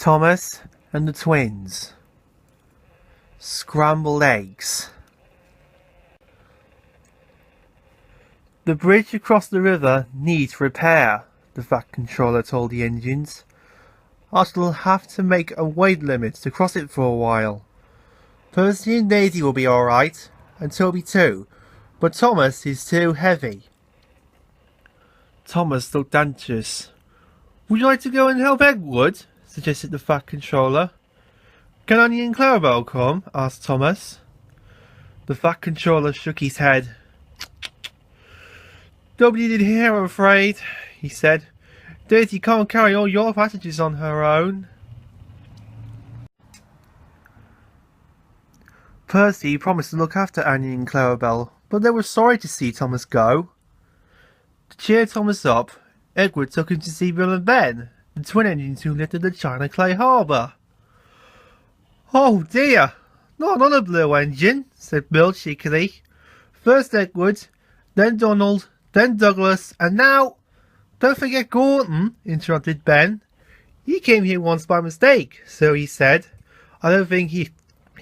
Thomas and the twins. Scrambled eggs. The bridge across the river needs repair, the Vat controller told the engines. I shall have to make a weight limit to cross it for a while. Percy and Daisy will be alright, and Toby too, but Thomas is too heavy. Thomas looked anxious. Would you like to go and help Edward? Suggested the Vat controller. Can Annie and Clarabelle come? Asked Thomas. The Vat controller shook his head. Nobody did here, I'm afraid, he said. Daisy can't carry all your passengers on her own. Percy promised to look after Annie and Clarabelle, but they were sorry to see Thomas go. To cheer Thomas up, Edward took him to see Bill and Ben, the twin engines who lived in the China Clay Harbour. Oh dear, not another blue engine, said Bill cheekily. First Edward, then Donald, then Douglas, and now... Don't forget Gordon, interrupted Ben. He came here once by mistake, so he said. I don't think he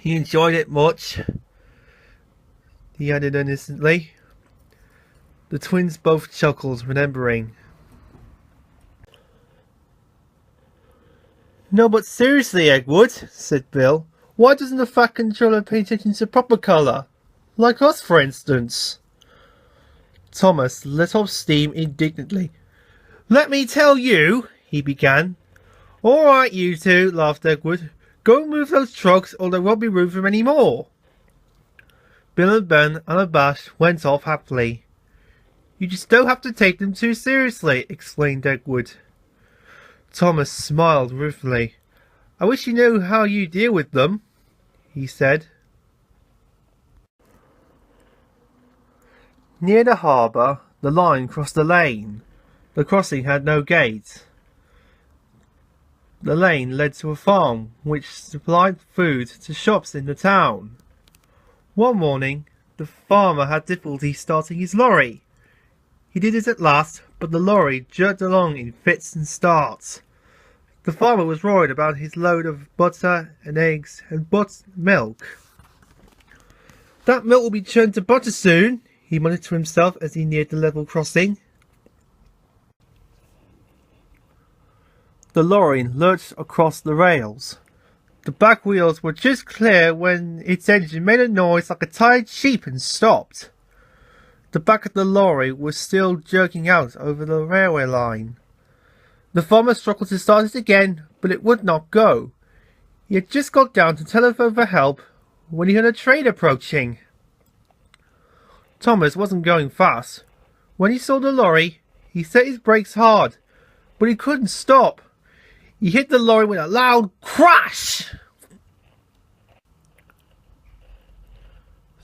enjoyed it much, he added innocently. The twins both chuckled, remembering. No, but seriously, Edward, said Bill, why doesn't the Vat controller pay attention to proper colour? Like us, for instance. Thomas let off steam indignantly. Let me tell you, he began. All right, you two, laughed Edward. Go and move those trucks or there won't be room for them any more. Bill and Ben, unabashed, went off happily. You just don't have to take them too seriously, explained Edward. Thomas smiled ruefully. I wish you knew how you deal with them, he said. Near the harbour, the line crossed the lane. The crossing had no gate. The lane led to a farm which supplied food to shops in the town. One morning, the farmer had difficulty starting his lorry. He did it at last, but the lorry jerked along in fits and starts. The farmer was worried about his load of butter and eggs and milk. That milk will be turned to butter soon, he muttered to himself as he neared the level crossing. The lorry lurched across the rails. The back wheels were just clear when its engine made a noise like a tired sheep and stopped. The back of the lorry was still jerking out over the railway line. The farmer struggled to start it again, but it would not go. He had just got down to telephone for help when he heard a train approaching. Thomas wasn't going fast. When he saw the lorry, he set his brakes hard, but he couldn't stop. He hit the lorry with a loud crash.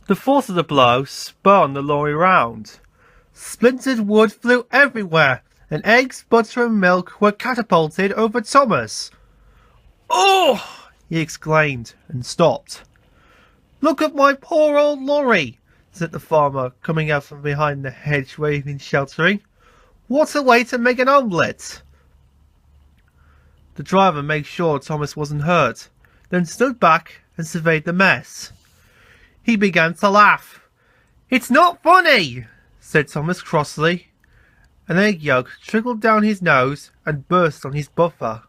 The force of the blow spun the lorry round. Splintered wood flew everywhere, and eggs, butter and milk were catapulted over Thomas. Oh! He exclaimed and stopped. Look at my poor old lorry, said the farmer, coming out from behind the hedge waving sheltering. What a way to make an omelette! The driver made sure Thomas wasn't hurt, then stood back and surveyed the mess. He began to laugh. It's not funny, said Thomas crossly. An egg yolk trickled down his nose and burst on his buffer.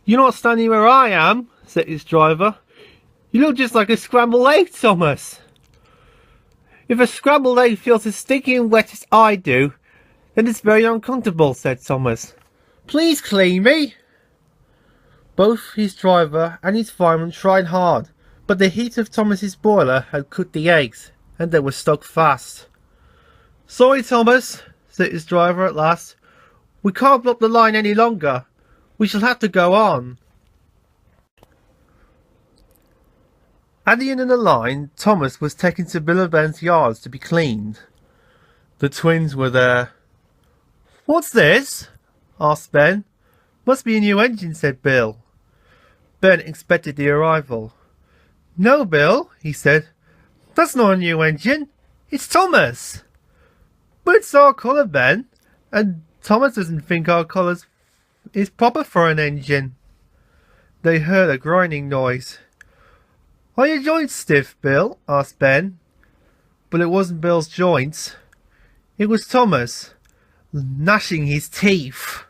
You're not standing where I am, said his driver. You look just like a scrambled egg, Thomas. If a scrambled egg feels as sticky and wet as I do, then it's very uncomfortable, said Thomas. Please clean me. Both his driver and his fireman tried hard, but the heat of Thomas's boiler had cooked the eggs, and they were stuck fast. Sorry, Thomas, said his driver at last. We can't block the line any longer. We shall have to go on. At the end of the line, Thomas was taken to Bill and Ben's yards to be cleaned. The twins were there. What's this? Asked Ben. Must be a new engine, said Bill. Ben expected the arrival. No, Bill, he said. That's not a new engine. It's Thomas. But it's our colour, Ben. And Thomas doesn't think our colours is proper for an engine. They heard a grinding noise. Are your joints stiff, Bill? Asked Ben. But it wasn't Bill's joints. It was Thomas, gnashing his teeth.